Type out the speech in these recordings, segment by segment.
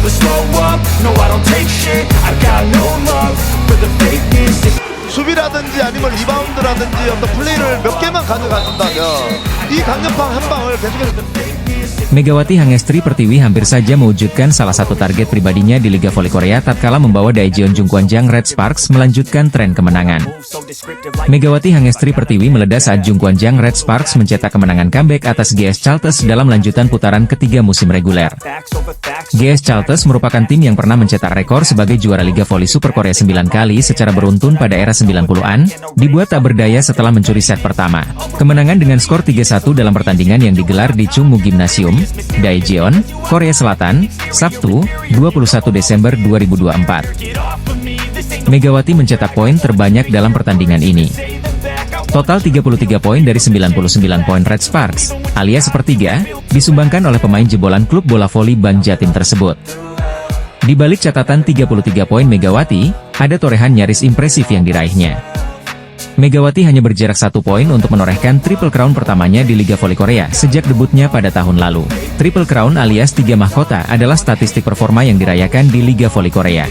never slow up, no I don't take shit. I got no love for the fakeness. 수비라든지 아니면 리바운드라든지 어떤 플레이를 몇 개만 가져간다면 이 강력한 한 방을 계속해서 Megawati Hangestri Pertiwi hampir saja mewujudkan salah satu target pribadinya di Liga Voli Korea tatkala membawa Daejeon Jungkwanjang Red Sparks melanjutkan tren kemenangan. Megawati Hangestri Pertiwi meledak saat Jungkwanjang Red Sparks mencetak kemenangan comeback atas GS Chalters dalam lanjutan putaran ketiga musim reguler. GS Chalters merupakan tim yang pernah mencetak rekor sebagai juara Liga Voli Super Korea 9 kali secara beruntun pada era 90-an, dibuat tak berdaya setelah mencuri set pertama. Kemenangan dengan skor 3-1 dalam pertandingan yang digelar di Chungmu Gymnasium, Daejeon, Korea Selatan, Sabtu, 21 Desember 2024. Megawati mencetak poin terbanyak dalam pertandingan ini. Total 33 poin dari 99 poin Red Sparks, alias sepertiga, disumbangkan oleh pemain jebolan klub bola voli Ban Jatim tersebut. Di balik catatan 33 poin Megawati, ada torehan nyaris impresif yang diraihnya. Megawati hanya berjarak 1 poin untuk menorehkan Triple Crown pertamanya di Liga Voli Korea sejak debutnya pada tahun lalu. Triple Crown alias 3 mahkota adalah statistik performa yang dirayakan di Liga Voli Korea.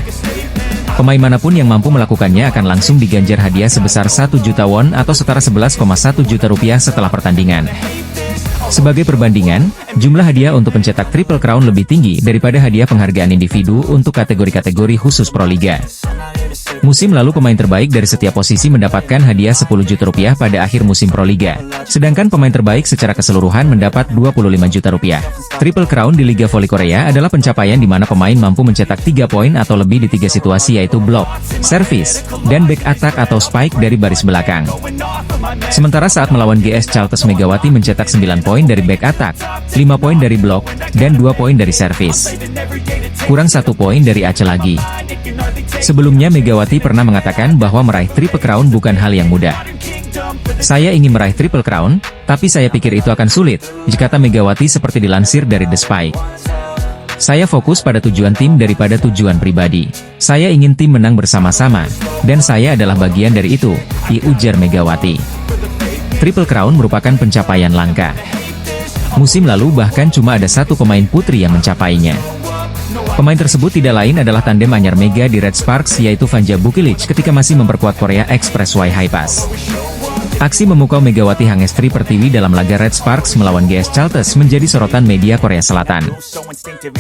Pemain manapun yang mampu melakukannya akan langsung diganjar hadiah sebesar 1 juta won atau setara 11,1 juta rupiah setelah pertandingan. Sebagai perbandingan, jumlah hadiah untuk pencetak Triple Crown lebih tinggi daripada hadiah penghargaan individu untuk kategori-kategori khusus Proliga. Musim lalu pemain terbaik dari setiap posisi mendapatkan hadiah 10 juta rupiah pada akhir musim Proliga, sedangkan pemain terbaik secara keseluruhan mendapat 25 juta rupiah. Triple Crown di Liga Voli Korea adalah pencapaian di mana pemain mampu mencetak 3 poin atau lebih di 3 situasi yaitu blok, service, dan back attack atau spike dari baris belakang. Sementara saat melawan GS Chalters Megawati mencetak 9 poin dari back attack, 5 poin dari blok, dan 2 poin dari service. Kurang 1 poin dari Aceh lagi. Sebelumnya Megawati pernah mengatakan bahwa meraih Triple Crown bukan hal yang mudah. Saya ingin meraih Triple Crown, tapi saya pikir itu akan sulit, kata Megawati seperti dilansir dari The Spike. Saya fokus pada tujuan tim daripada tujuan pribadi. Saya ingin tim menang bersama-sama, dan saya adalah bagian dari itu, ujar Megawati. Triple Crown merupakan pencapaian langka. Musim lalu bahkan cuma ada 1 pemain putri yang mencapainya. Pemain tersebut tidak lain adalah tandem anyar Mega di Red Sparks yaitu Vanja Bukilic ketika masih memperkuat Korea Expressway High Pass. Aksi memukau Megawati Hangestri Pertiwi dalam laga Red Sparks melawan GS Chalters menjadi sorotan media Korea Selatan.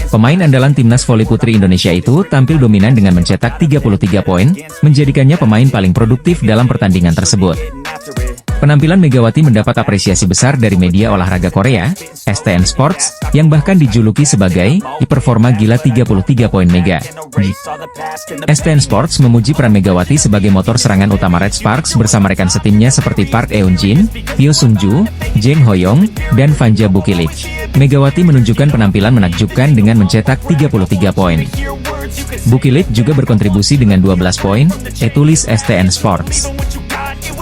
Pemain andalan timnas voli putri Indonesia itu tampil dominan dengan mencetak 33 poin, menjadikannya pemain paling produktif dalam pertandingan tersebut. Penampilan Megawati mendapat apresiasi besar dari media olahraga Korea, STN Sports, yang bahkan dijuluki sebagai performa gila 33 poin Mega. STN Sports memuji peran Megawati sebagai motor serangan utama Red Sparks bersama rekan setimnya seperti Park Eun-jin, Hyo Sung-ju, Jang Ho-young, dan Vanja Bukilic. Megawati menunjukkan penampilan menakjubkan dengan mencetak 33 poin. Bukilic juga berkontribusi dengan 12 poin, tulis STN Sports.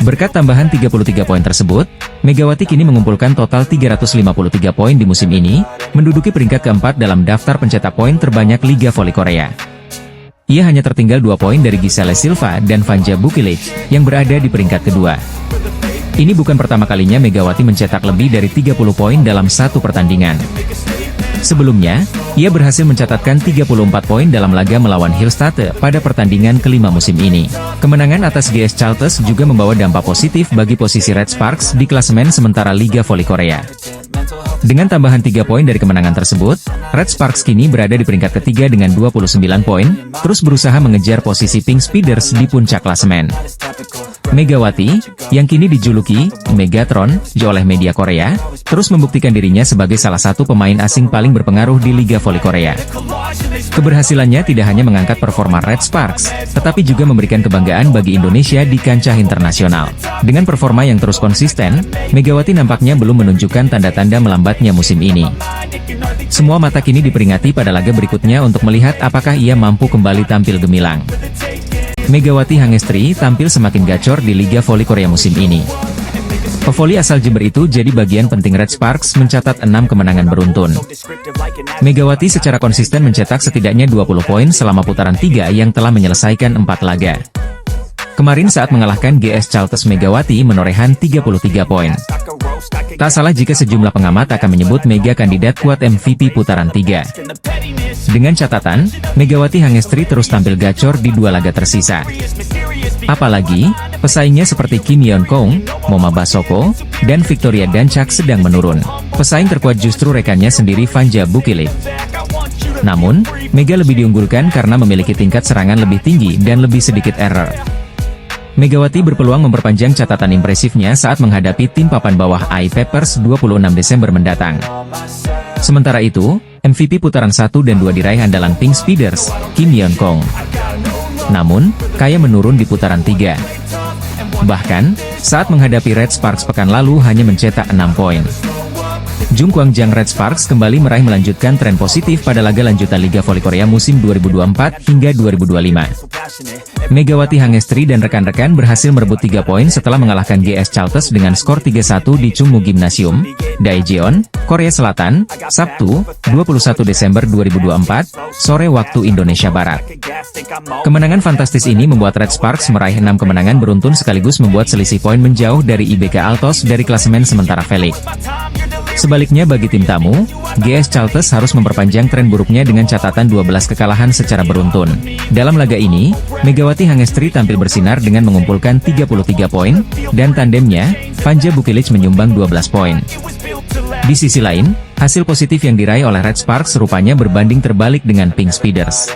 Berkat tambahan 33 poin tersebut, Megawati kini mengumpulkan total 353 poin di musim ini, menduduki peringkat keempat dalam daftar pencetak poin terbanyak Liga Voli Korea. Ia hanya tertinggal 2 poin dari Giselle Silva dan Vanja Bukilic, yang berada di peringkat kedua. Ini bukan pertama kalinya Megawati mencetak lebih dari 30 poin dalam satu pertandingan. Sebelumnya, ia berhasil mencatatkan 34 poin dalam laga melawan Hillstate pada pertandingan kelima musim ini. Kemenangan atas GS Chalters juga membawa dampak positif bagi posisi Red Sparks di klasemen sementara Liga Voli Korea. Dengan tambahan 3 poin dari kemenangan tersebut, Red Sparks kini berada di peringkat ketiga dengan 29 poin, terus berusaha mengejar posisi Pink Speeders di puncak klasemen. Megawati, yang kini dijuluki Megatron oleh media Korea, terus membuktikan dirinya sebagai salah satu pemain asing paling berpengaruh di Liga Voli Korea. Keberhasilannya tidak hanya mengangkat performa Red Sparks, tetapi juga memberikan kebanggaan bagi Indonesia di kancah internasional. Dengan performa yang terus konsisten, Megawati nampaknya belum menunjukkan tanda-tanda melambatnya musim ini. Semua mata kini diperingati pada laga berikutnya untuk melihat apakah ia mampu kembali tampil gemilang. Megawati Hangestri tampil semakin gacor di Liga Voli Korea musim ini. Pevoli asal Jember itu jadi bagian penting Red Sparks mencatat 6 kemenangan beruntun. Megawati secara konsisten mencetak setidaknya 20 poin selama putaran 3 yang telah menyelesaikan 4 laga. Kemarin saat mengalahkan GS Chalters Megawati menorehan 33 poin. Tak salah jika sejumlah pengamat akan menyebut Mega kandidat kuat MVP putaran 3. Dengan catatan, Megawati Hangestri terus tampil gacor di 2 laga tersisa. Apalagi, pesaingnya seperti Kim Yeon Kong, Moma Basoko, dan Victoria Dancak sedang menurun. Pesaing terkuat justru rekannya sendiri Vanja Bukilic. Namun, Mega lebih diunggulkan karena memiliki tingkat serangan lebih tinggi dan lebih sedikit error. Megawati berpeluang memperpanjang catatan impresifnya saat menghadapi tim papan bawah AI Peppers 26 Desember mendatang. Sementara itu, MVP putaran 1 dan 2 diraih andalan Pink Speeders, Kim Yeon Kong. Namun, Kaya menurun di putaran 3. Bahkan, saat menghadapi Red Sparks pekan lalu hanya mencetak 6 poin. Jung Kwang Jang Red Sparks kembali meraih melanjutkan tren positif pada laga lanjutan Liga Voli Korea musim 2024 hingga 2025. Megawati Hangestri dan rekan-rekan berhasil merebut 3 poin setelah mengalahkan GS Chalters dengan skor 3-1 di Chungmu Gymnasium, Daejeon, Korea Selatan, Sabtu, 21 Desember 2024, sore waktu Indonesia Barat. Kemenangan fantastis ini membuat Red Sparks meraih 6 kemenangan beruntun sekaligus membuat selisih poin menjauh dari IBK Altos dari klasemen sementara Felix. Sebaliknya bagi tim tamu, GS Chalters harus memperpanjang tren buruknya dengan catatan 12 kekalahan secara beruntun. Dalam laga ini, Megawati Hangestri tampil bersinar dengan mengumpulkan 33 poin, dan tandemnya, Vanja Bukilic menyumbang 12 poin. Di sisi lain, hasil positif yang diraih oleh Red Sparks rupanya berbanding terbalik dengan Pink Speeders.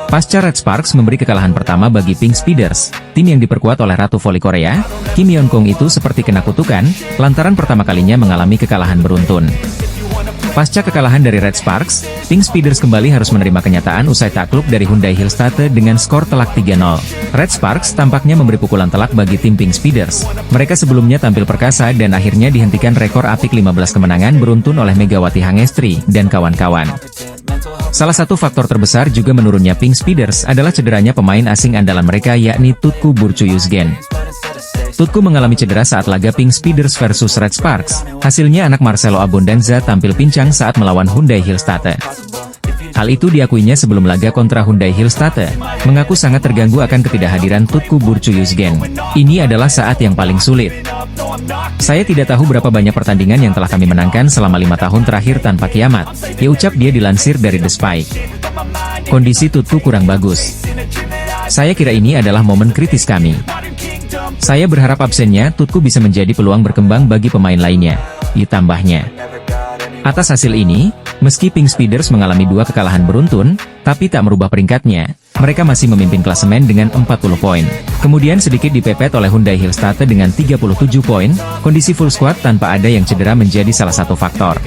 Pasca Red Sparks memberi kekalahan pertama bagi Pink Speeders, tim yang diperkuat oleh Ratu Voli Korea, Kim Yeon Kong itu seperti kena kutukan, lantaran pertama kalinya mengalami kekalahan beruntun. Pasca kekalahan dari Red Sparks, Pink Speeders kembali harus menerima kenyataan usai takluk dari Hyundai Hillstate dengan skor telak 3-0. Red Sparks tampaknya memberi pukulan telak bagi tim Pink Speeders. Mereka sebelumnya tampil perkasa dan akhirnya dihentikan rekor apik 15 kemenangan beruntun oleh Megawati Hangestri dan kawan-kawan. Salah satu faktor terbesar juga menurunnya Pink Speeders adalah cederanya pemain asing andalan mereka yakni Tutku Burcu-Yuzgen. Tutku mengalami cedera saat laga Pink Speeders versus Red Sparks. Hasilnya anak Marcelo Abondanza tampil pincang saat melawan Hyundai Hillstate. Hal itu diakuinya sebelum laga kontra Hyundai Hillstate, mengaku sangat terganggu akan ketidakhadiran Tutku Burcu-Yuzgen. Ini adalah saat yang paling sulit. Saya tidak tahu berapa banyak pertandingan yang telah kami menangkan selama 5 tahun terakhir tanpa kiamat, ya ucap dia dilansir dari The Spike. Kondisi Tutku kurang bagus. Saya kira ini adalah momen kritis kami. Saya berharap absennya Tutku bisa menjadi peluang berkembang bagi pemain lainnya, ditambahnya. Atas hasil ini, meski Pink Speeders mengalami 2 kekalahan beruntun, tapi tak merubah peringkatnya. Mereka masih memimpin klasemen dengan 40 poin. Kemudian sedikit dipepet oleh Hyundai Hillstate dengan 37 poin, kondisi full squad tanpa ada yang cedera menjadi salah satu faktor.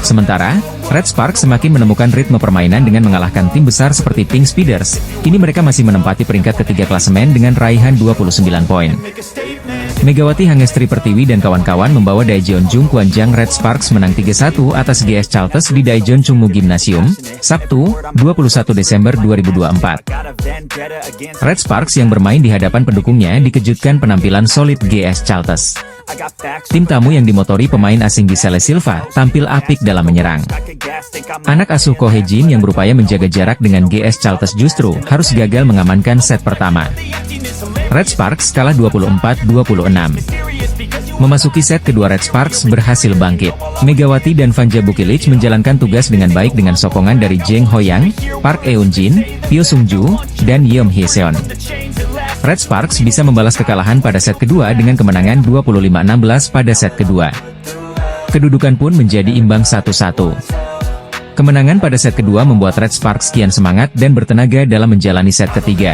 Sementara, Red Sparks semakin menemukan ritme permainan dengan mengalahkan tim besar seperti Pink Speeders. Kini mereka masih menempati peringkat ketiga klasemen dengan raihan 29 poin. Megawati Hangestri Pertiwi dan kawan-kawan membawa Daejeon Jung Kwang Jang Red Sparks menang 3-1 atas GS Chalters di Daejeon Chungmu Gymnasium, Sabtu, 21 Desember 2024. Red Sparks yang bermain di hadapan pendukungnya dikejutkan penampilan solid GS Chalters. Tim tamu yang dimotori pemain asing Giselle Silva tampil apik dalam menyerang. Anak asuh Ko Hye-jin yang berupaya menjaga jarak dengan GS Chalters justru harus gagal mengamankan set pertama. Red Sparks kalah 24-26. Memasuki set kedua Red Sparks berhasil bangkit. Megawati dan Vanja Bukilic menjalankan tugas dengan baik dengan sokongan dari Jeng Hoyang, Park Eun-jin, Pyo Sung-ju, dan Yeom Hye-seon. Red Sparks bisa membalas kekalahan pada set kedua dengan kemenangan 25-16 pada set kedua. Kedudukan pun menjadi imbang 1-1. Kemenangan pada set kedua membuat Red Sparks kian semangat dan bertenaga dalam menjalani set ketiga.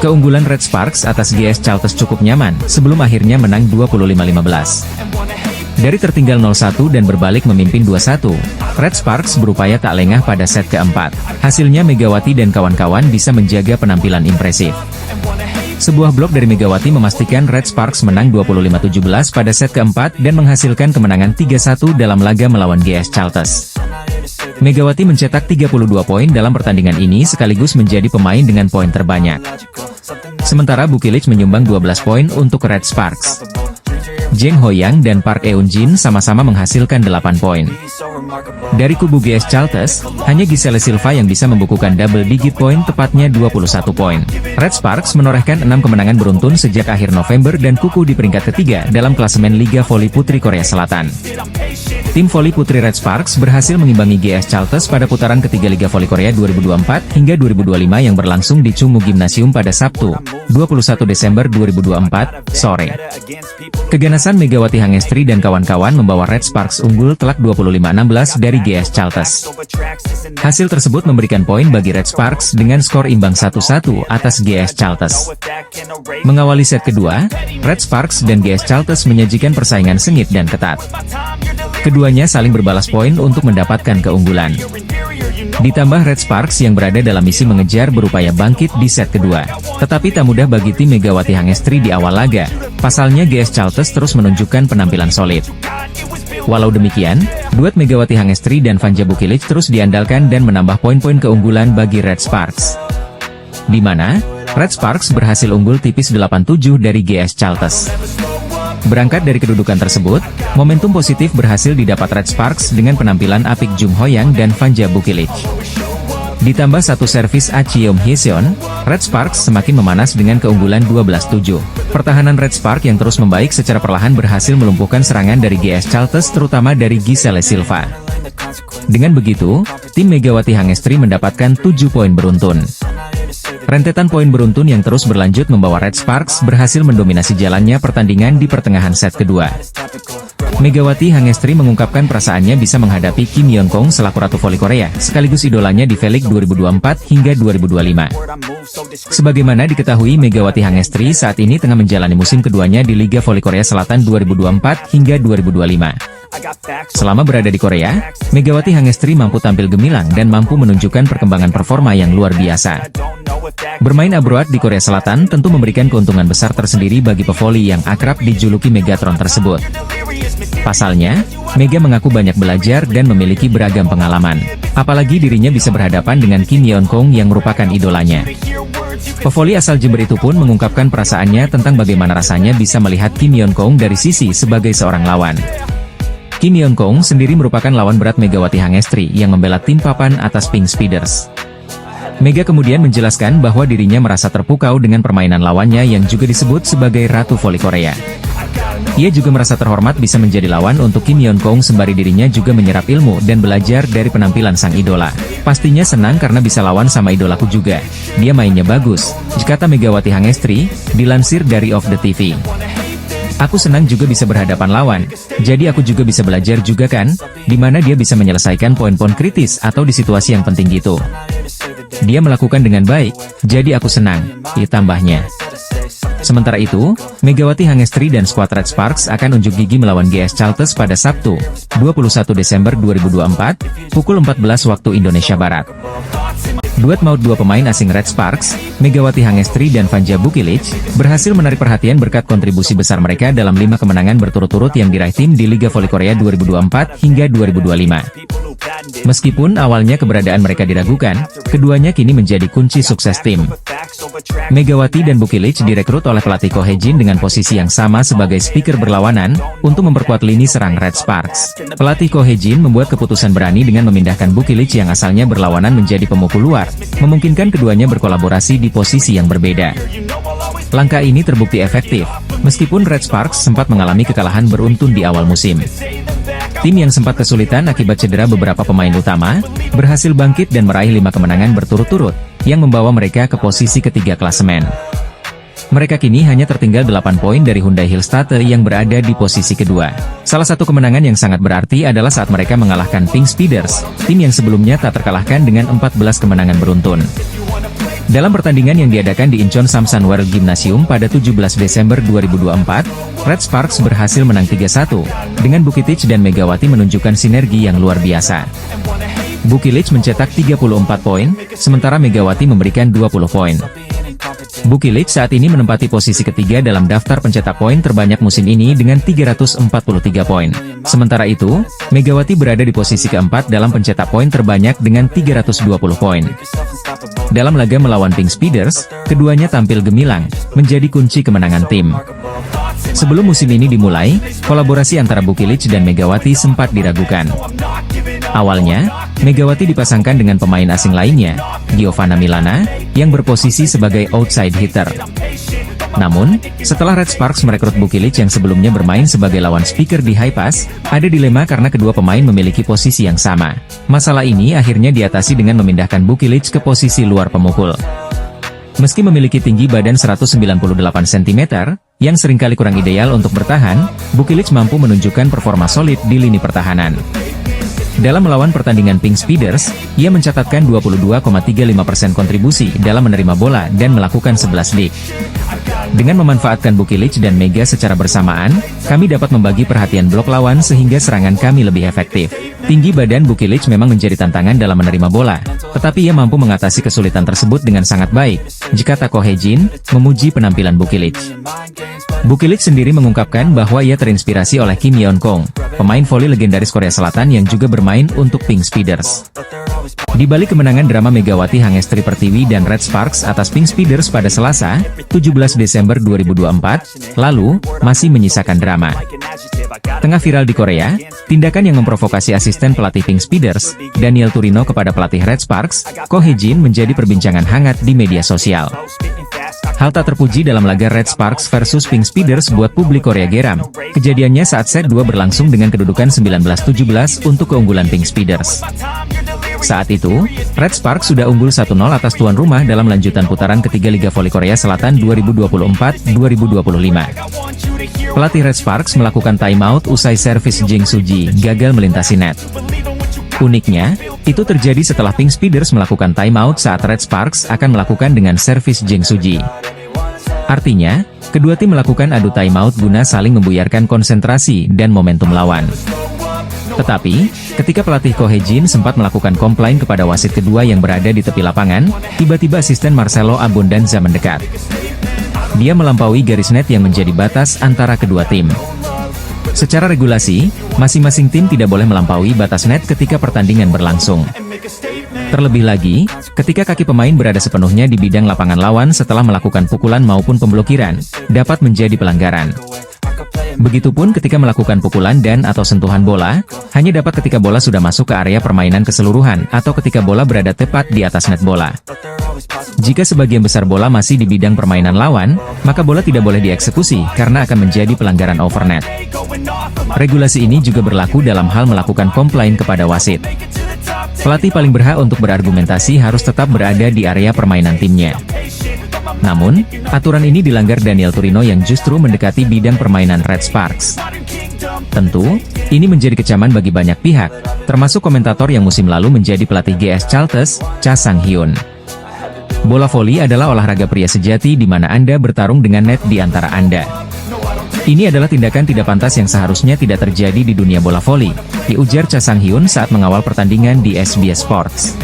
Keunggulan Red Sparks atas GS Chalters cukup nyaman, sebelum akhirnya menang 25-15. Dari tertinggal 0-1 dan berbalik memimpin 2-1, Red Sparks berupaya tak lengah pada set keempat. Hasilnya Megawati dan kawan-kawan bisa menjaga penampilan impresif. Sebuah blok dari Megawati memastikan Red Sparks menang 25-17 pada set keempat dan menghasilkan kemenangan 3-1 dalam laga melawan GS Chalters. Megawati mencetak 32 poin dalam pertandingan ini sekaligus menjadi pemain dengan poin terbanyak. Sementara Bukilic menyumbang 12 poin untuk Red Sparks. Jeng Hoyang dan Park Eun-jin sama-sama menghasilkan 8 poin. Dari kubu GS Chalters, hanya Giselle Silva yang bisa membukukan double digit poin, tepatnya 21 poin. Red Sparks menorehkan 6 kemenangan beruntun sejak akhir November dan kukuh di peringkat ketiga dalam klasemen Liga Voli Putri Korea Selatan. Tim voli putri Red Sparks berhasil mengimbangi GS Chalters pada putaran ketiga Liga Voli Korea 2024 hingga 2025 yang berlangsung di Chungmu Gymnasium pada Sabtu, 21 Desember 2024, sore. Keganasan Megawati Hangestri dan kawan-kawan membawa Red Sparks unggul telak 25-16 dari GS Chalters. Hasil tersebut memberikan poin bagi Red Sparks dengan skor imbang 1-1 atas GS Chalters. Mengawali set kedua, Red Sparks dan GS Chalters menyajikan persaingan sengit dan ketat. Keduanya saling berbalas poin untuk mendapatkan keunggulan. Ditambah Red Sparks yang berada dalam misi mengejar berupaya bangkit di set kedua. Tetapi tak mudah bagi tim Megawati Hangestri di awal laga. Pasalnya GS Chalters terus menunjukkan penampilan solid. Walau demikian, duet Megawati Hangestri dan Vanja Bukilic terus diandalkan dan menambah poin-poin keunggulan bagi Red Sparks. Di mana, Red Sparks berhasil unggul tipis 8-7 dari GS Chalters. Berangkat dari kedudukan tersebut, momentum positif berhasil didapat Red Sparks dengan penampilan apik Jung Hoyang dan Vanja Bukilic. Ditambah satu servis Cheom Hyeseon, Red Sparks semakin memanas dengan keunggulan 12-7. Pertahanan Red Sparks yang terus membaik secara perlahan berhasil melumpuhkan serangan dari GS Chalters terutama dari Giselle Silva. Dengan begitu, tim Megawati Hangestri mendapatkan 7 poin beruntun. Rentetan poin beruntun yang terus berlanjut membawa Red Sparks berhasil mendominasi jalannya pertandingan di pertengahan set kedua. Megawati Hangestri mengungkapkan perasaannya bisa menghadapi Kim Yeon Kong selaku Ratu Voli Korea, sekaligus idolanya di V-League 2024 hingga 2025. Sebagaimana diketahui, Megawati Hangestri saat ini tengah menjalani musim keduanya di Liga Voli Korea Selatan 2024 hingga 2025. Selama berada di Korea, Megawati Hangestri mampu tampil gemilang dan mampu menunjukkan perkembangan performa yang luar biasa. Bermain abroad di Korea Selatan tentu memberikan keuntungan besar tersendiri bagi pevoli yang akrab dijuluki Megatron tersebut. Pasalnya, Mega mengaku banyak belajar dan memiliki beragam pengalaman. Apalagi dirinya bisa berhadapan dengan Kim Yeon Kong yang merupakan idolanya. Pevoli asal Jember itu pun mengungkapkan perasaannya tentang bagaimana rasanya bisa melihat Kim Yeon Kong dari sisi sebagai seorang lawan. Kim Yeon Kong sendiri merupakan lawan berat Megawati Hangestri yang membela tim papan atas Pink Speeders. Mega kemudian menjelaskan bahwa dirinya merasa terpukau dengan permainan lawannya yang juga disebut sebagai Ratu Voli Korea. Ia juga merasa terhormat bisa menjadi lawan untuk Kim Yeon Kong sembari dirinya juga menyerap ilmu dan belajar dari penampilan sang idola. Pastinya senang karena bisa lawan sama idolaku juga. Dia mainnya bagus, kata Megawati Hangestri, dilansir dari Off The TV. Aku senang juga bisa berhadapan lawan, jadi aku juga bisa belajar juga kan, dimana dia bisa menyelesaikan poin-poin kritis atau di situasi yang penting gitu. Dia melakukan dengan baik, jadi aku senang, tambahnya. Sementara itu, Megawati Hangestri dan skuad Red Sparks akan unjuk gigi melawan GS Chalters pada Sabtu, 21 Desember 2024, pukul 14 waktu Indonesia Barat. Duet maut dua pemain asing Red Sparks, Megawati Hangestri dan Vanja Bukilic, berhasil menarik perhatian berkat kontribusi besar mereka dalam 5 kemenangan berturut-turut yang diraih tim di Liga Voli Korea 2024 hingga 2025. Meskipun awalnya keberadaan mereka diragukan, keduanya kini menjadi kunci sukses tim. Megawati dan Bukilic direkrut oleh pelatih Ko Hye-jin dengan posisi yang sama sebagai speaker berlawanan, untuk memperkuat lini serang Red Sparks. Pelatih Ko Hye-jin membuat keputusan berani dengan memindahkan Bukilic yang asalnya berlawanan menjadi pemukul luar, memungkinkan keduanya berkolaborasi di posisi yang berbeda. Langkah ini terbukti efektif, meskipun Red Sparks sempat mengalami kekalahan beruntun di awal musim. Tim yang sempat kesulitan akibat cedera beberapa pemain utama, berhasil bangkit dan meraih 5 kemenangan berturut-turut, yang membawa mereka ke posisi ketiga klasemen. Mereka kini hanya tertinggal 8 poin dari Hyundai Hillstatte yang berada di posisi kedua. Salah satu kemenangan yang sangat berarti adalah saat mereka mengalahkan Pink Speeders, tim yang sebelumnya tak terkalahkan dengan 14 kemenangan beruntun. Dalam pertandingan yang diadakan di Incheon Samsan World Gymnasium pada 17 Desember 2024, Red Sparks berhasil menang 3-1, dengan Bukilic dan Megawati menunjukkan sinergi yang luar biasa. Bukilic mencetak 34 poin, sementara Megawati memberikan 20 poin. Bukilic saat ini menempati posisi ketiga dalam daftar pencetak poin terbanyak musim ini dengan 343 poin. Sementara itu, Megawati berada di posisi keempat dalam pencetak poin terbanyak dengan 320 poin. Dalam laga melawan Pink Speeders, keduanya tampil gemilang, menjadi kunci kemenangan tim. Sebelum musim ini dimulai, kolaborasi antara Bukilic dan Megawati sempat diragukan. Awalnya, Megawati dipasangkan dengan pemain asing lainnya, Giovanna Milana, yang berposisi sebagai outside hitter. Namun, setelah Red Sparks merekrut Bukilic yang sebelumnya bermain sebagai lawan speaker di high pass, ada dilema karena kedua pemain memiliki posisi yang sama. Masalah ini akhirnya diatasi dengan memindahkan Bukilic ke posisi luar pemukul. Meski memiliki tinggi badan 198 cm, yang seringkali kurang ideal untuk bertahan, Bukilic mampu menunjukkan performa solid di lini pertahanan. Dalam melawan pertandingan Pink Speeders, ia mencatatkan 22,35% kontribusi dalam menerima bola dan melakukan 11 dik. Dengan memanfaatkan Bukilic dan Mega secara bersamaan, kami dapat membagi perhatian blok lawan sehingga serangan kami lebih efektif. Tinggi badan Bukilic memang menjadi tantangan dalam menerima bola, tetapi ia mampu mengatasi kesulitan tersebut dengan sangat baik, jika Tako Hejin memuji penampilan Bukilic. Bukilic sendiri mengungkapkan bahwa ia terinspirasi oleh Kim Yeon Kong, pemain voli legendaris Korea Selatan yang juga bermain untuk Pink Speeders. Di balik kemenangan drama Megawati Hangestri Pertiwi dan Red Sparks atas Pink Speeders pada Selasa, 17 Desember 2024, lalu, masih menyisakan drama. Tengah viral di Korea, tindakan yang memprovokasi asisten pelatih Pink Speeders, Daniel Turino kepada pelatih Red Sparks, Ko Hejin menjadi perbincangan hangat di media sosial. Hal tak terpuji dalam laga Red Sparks versus Pink Speeders buat publik Korea geram. Kejadiannya saat set 2 berlangsung dengan kedudukan 19-17 untuk keunggulan Pink Speeders. Saat itu, Red Sparks sudah unggul 1-0 atas tuan rumah dalam lanjutan putaran ketiga Liga Voli Korea Selatan 2024-2025. Pelatih Red Sparks melakukan timeout usai servis Jeng Suji gagal melintasi net. Uniknya, itu terjadi setelah Pink Speeders melakukan timeout saat Red Sparks akan melakukan dengan servis Jeng Suji. Artinya, kedua tim melakukan adu timeout guna saling membuyarkan konsentrasi dan momentum lawan. Tetapi, ketika pelatih Ko Hejin sempat melakukan komplain kepada wasit kedua yang berada di tepi lapangan, tiba-tiba asisten Marcelo Abondanza mendekat. Dia melampaui garis net yang menjadi batas antara kedua tim. Secara regulasi, masing-masing tim tidak boleh melampaui batas net ketika pertandingan berlangsung. Terlebih lagi, ketika kaki pemain berada sepenuhnya di bidang lapangan lawan setelah melakukan pukulan maupun pemblokiran, dapat menjadi pelanggaran. Begitupun ketika melakukan pukulan dan atau sentuhan bola, hanya dapat ketika bola sudah masuk ke area permainan keseluruhan atau ketika bola berada tepat di atas net bola. Jika sebagian besar bola masih di bidang permainan lawan, maka bola tidak boleh dieksekusi karena akan menjadi pelanggaran overnet. Regulasi ini juga berlaku dalam hal melakukan komplain kepada wasit. Pelatih paling berhak untuk berargumentasi harus tetap berada di area permainan timnya. Namun, aturan ini dilanggar Daniel Turino yang justru mendekati bidang permainan Red Sparks. Tentu, ini menjadi kecaman bagi banyak pihak, termasuk komentator yang musim lalu menjadi pelatih GS Chalters, Cha Sang-hyun. Bola voli adalah olahraga pria sejati di mana Anda bertarung dengan net di antara Anda. Ini adalah tindakan tidak pantas yang seharusnya tidak terjadi di dunia bola voli, diujar Cha Sang-hyun saat mengawal pertandingan di SBS Sports.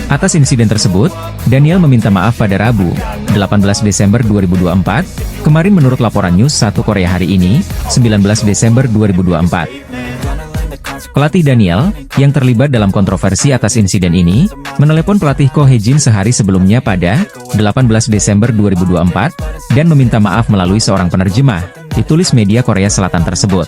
Atas insiden tersebut, Daniel meminta maaf pada Rabu, 18 Desember 2024, kemarin menurut laporan News 1 Korea hari ini, 19 Desember 2024. Pelatih Daniel, yang terlibat dalam kontroversi atas insiden ini, menelepon pelatih Ko Hejin sehari sebelumnya pada 18 Desember 2024, dan meminta maaf melalui seorang penerjemah, ditulis media Korea Selatan tersebut.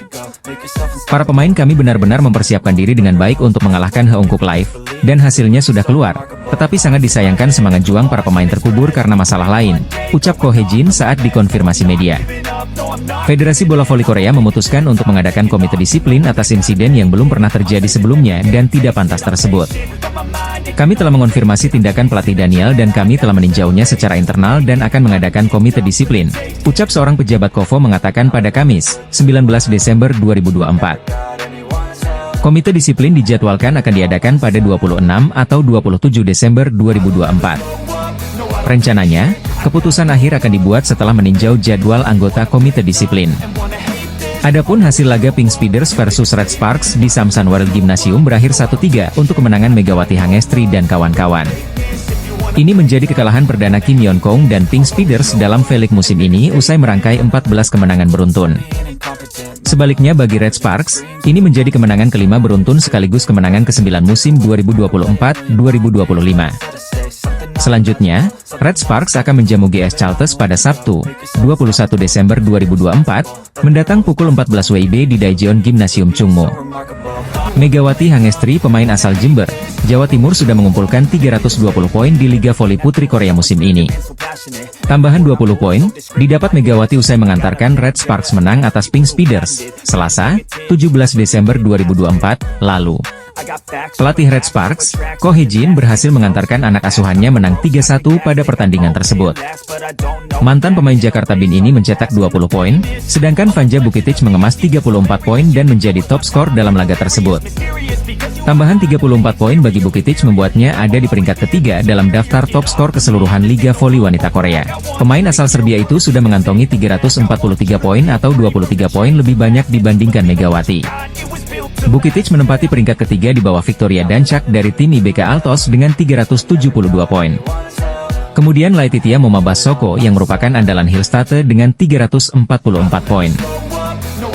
Para pemain kami benar-benar mempersiapkan diri dengan baik untuk mengalahkan Heungkuk Live, dan hasilnya sudah keluar, tetapi sangat disayangkan semangat juang para pemain terkubur karena masalah lain, ucap Ko Hejin saat dikonfirmasi media. Federasi Bola Voli Korea memutuskan untuk mengadakan komite disiplin atas insiden yang belum pernah terjadi sebelumnya dan tidak pantas tersebut. Kami telah mengonfirmasi tindakan pelatih Daniel dan kami telah meninjaunya secara internal dan akan mengadakan komite disiplin, ucap seorang pejabat KOFO mengatakan pada Kamis, 19 Desember 2024. Komite disiplin dijadwalkan akan diadakan pada 26 atau 27 Desember 2024. Rencananya, keputusan akhir akan dibuat setelah meninjau jadwal anggota komite disiplin. Adapun hasil laga Pink Speeders versus Red Sparks di Samsan World Gymnasium berakhir 1-3 untuk kemenangan Megawati Hangestri dan kawan-kawan. Ini menjadi kekalahan perdana Kim Yeon Kong dan Pink Speeders dalam V-League musim ini usai merangkai 14 kemenangan beruntun. Sebaliknya bagi Red Sparks, ini menjadi kemenangan kelima beruntun sekaligus kemenangan ke-9 musim 2024-2025. Selanjutnya, Red Sparks akan menjamu GS Chalters pada Sabtu, 21 Desember 2024, mendatang pukul 14 WIB di Daejeon Gymnasium Chungmo. Megawati Hangestri, pemain asal Jember, Jawa Timur, sudah mengumpulkan 320 poin di Liga Voli Putri Korea musim ini. Tambahan 20 poin didapat Megawati usai mengantarkan Red Sparks menang atas Pink Speeders, Selasa, 17 Desember 2024, lalu. Pelatih Red Sparks, Ko Hee-jin, berhasil mengantarkan anak asuhannya menang 3-1 pada pertandingan tersebut. Mantan pemain Jakarta Bin ini mencetak 20 poin, sedangkan Vanja Bukitic mengemas 34 poin dan menjadi top skor dalam laga tersebut. Tambahan 34 poin bagi Bukitic membuatnya ada di peringkat ketiga dalam daftar top skor keseluruhan Liga Voli Wanita Korea. Pemain asal Serbia itu sudah mengantongi 343 poin atau 23 poin lebih banyak dibandingkan Megawati. Bukitic menempati peringkat ketiga di bawah Victoria Dancak dari tim IBK Altos dengan 372 poin. Kemudian Laetitia Momabasoko yang merupakan andalan Hillstate dengan 344 poin.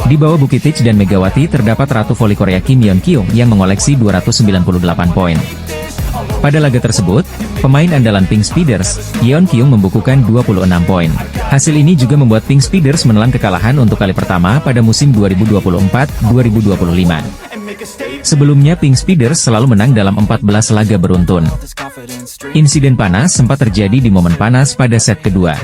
Di bawah Bukitic dan Megawati terdapat Ratu Voli Korea Kim Yeon Kyung yang mengoleksi 298 poin. Pada laga tersebut, pemain andalan Pink Speeders, Yeon Kyung, membukukan 26 poin. Hasil ini juga membuat Pink Speeders menelan kekalahan untuk kali pertama pada musim 2024-2025. Sebelumnya Pink Speeders selalu menang dalam 14 laga beruntun. Insiden panas sempat terjadi di momen panas pada set kedua,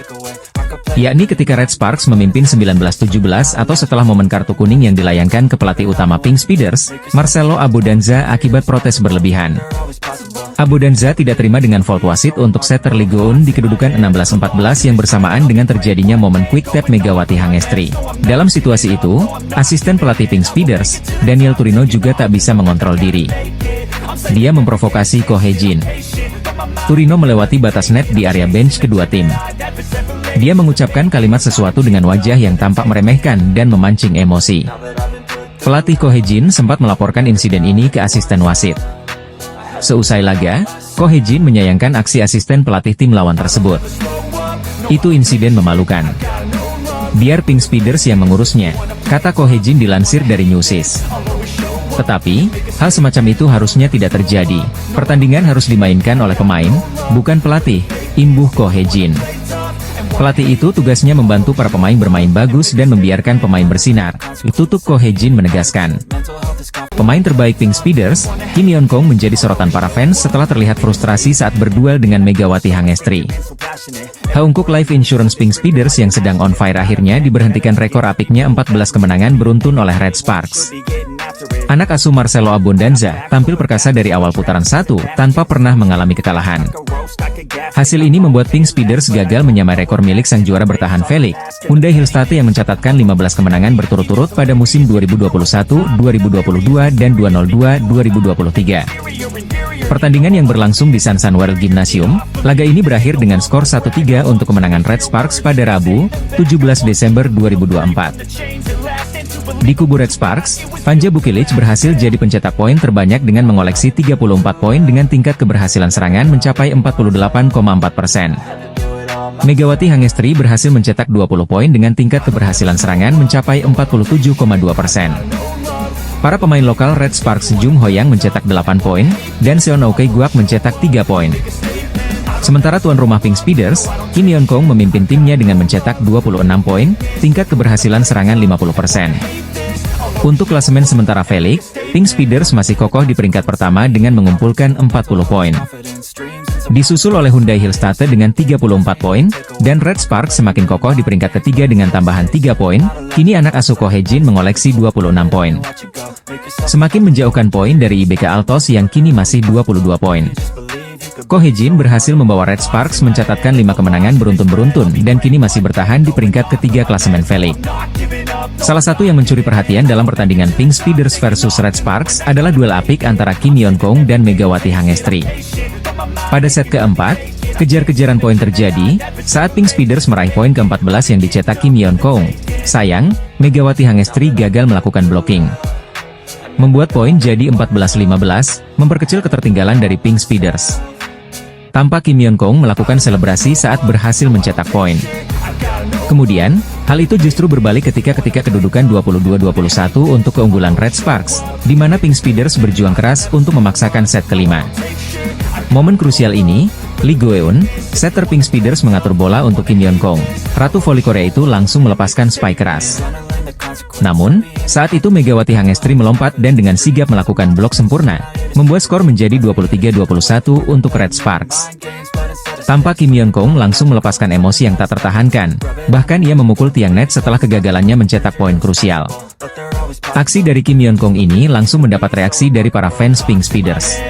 yakni ketika Red Sparks memimpin 19-17 atau setelah momen kartu kuning yang dilayangkan ke pelatih utama Pink Speeders, Marcelo Abodanza, akibat protes berlebihan. Abodanza tidak terima dengan fault wasit untuk setter Ligoon di kedudukan 16-14 yang bersamaan dengan terjadinya momen quick tap Megawati Hangestri. Dalam situasi itu, asisten pelatih Pink Speeders, Daniel Turino, juga tak bisa mengontrol diri. Dia memprovokasi Ko Hee-jin. Turino melewati batas net di area bench kedua tim. Dia mengucapkan kalimat sesuatu dengan wajah yang tampak meremehkan dan memancing emosi. Pelatih Ko Hee-jin sempat melaporkan insiden ini ke asisten wasit. Seusai laga, Ko Hee-jin menyayangkan aksi asisten pelatih tim lawan tersebut. Itu insiden memalukan. Biar Pink Speeders yang mengurusnya, kata Ko Hee-jin dilansir dari Newsis. Tetapi, hal semacam itu harusnya tidak terjadi. Pertandingan harus dimainkan oleh pemain, bukan pelatih, imbuh Ko Hee-jin. Pelatih itu tugasnya membantu para pemain bermain bagus dan membiarkan pemain bersinar, tutup Ko Hee-jin menegaskan. Pemain terbaik Pink Speeders, Kim Yeon Kong, menjadi sorotan para fans setelah terlihat frustrasi saat berduel dengan Megawati Hangestri. Haungkuk Life Insurance Pink Speeders yang sedang on fire akhirnya diberhentikan rekor apiknya 14 kemenangan beruntun oleh Red Sparks. Anak asuh Marcelo Abodanza tampil perkasa dari awal putaran 1 tanpa pernah mengalami kekalahan. Hasil ini membuat Pink Speeders gagal menyamai rekor milik sang juara bertahan Felix Hyundai Hillstate yang mencatatkan 15 kemenangan berturut-turut pada musim 2021, 2022, dan 2002-2023. Pertandingan yang berlangsung di Sansan World Gymnasium, laga ini berakhir dengan skor 1-3 untuk kemenangan Red Sparks pada Rabu, 17 Desember 2024. Di kubu Red Sparks, Vanja Bukitic berhasil jadi pencetak poin terbanyak dengan mengoleksi 34 poin dengan tingkat keberhasilan serangan mencapai 48,4%. Megawati Hangestri berhasil mencetak 20 poin dengan tingkat keberhasilan serangan mencapai 47,2%. Para pemain lokal Red Sparks, Jung Hoyang mencetak 8 poin, dan Seon Oke Guak mencetak 3 poin. Sementara tuan rumah Pink Speeders, Kim Yeon Kong, memimpin timnya dengan mencetak 26 poin, tingkat keberhasilan serangan 50%. Untuk klasemen sementara Felix, Pink Speeders masih kokoh di peringkat pertama dengan mengumpulkan 40 poin. Disusul oleh Hyundai Hillstate dengan 34 poin, dan Red Sparks semakin kokoh di peringkat ketiga dengan tambahan 3 poin, kini anak asuh Ko Hee-jin mengoleksi 26 poin. Semakin menjauhkan poin dari IBK Altos yang kini masih 22 poin. Ko Hee-jin berhasil membawa Red Sparks mencatatkan 5 kemenangan beruntun-beruntun dan kini masih bertahan di peringkat ketiga klasemen Felix. Salah satu yang mencuri perhatian dalam pertandingan Pink Speeders versus Red Sparks adalah duel apik antara Kim Yeon Kong dan Megawati Hangestri. Pada set keempat, kejar-kejaran poin terjadi saat Pink Speeders meraih poin ke-14 yang dicetak Kim Yeon Kong. Sayang, Megawati Hangestri gagal melakukan blocking, membuat poin jadi 14-15, memperkecil ketertinggalan dari Pink Speeders. Tampak Kim Yeon Kong melakukan selebrasi saat berhasil mencetak poin. Kemudian, hal itu justru berbalik ketika kedudukan 22-21 untuk keunggulan Red Sparks, di mana Pink Speeders berjuang keras untuk memaksakan set kelima. Momen krusial ini, Lee Goeun, setter Pink Speeders mengatur bola untuk Kim Yeon Kong. Ratu voli Korea itu langsung melepaskan spike keras. Namun, saat itu Megawati Hangestri melompat dan dengan sigap melakukan blok sempurna, membuat skor menjadi 23-21 untuk Red Sparks. Tampak Kim Yeon Kong langsung melepaskan emosi yang tak tertahankan, bahkan ia memukul tiang net setelah kegagalannya mencetak poin krusial. Aksi dari Kim Yeon Kong ini langsung mendapat reaksi dari para fans Pink Speeders.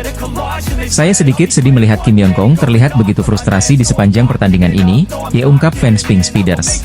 Saya sedikit sedih melihat Kim Yeon Kong terlihat begitu frustrasi di sepanjang pertandingan ini, ia ungkap fans Pink Speeders.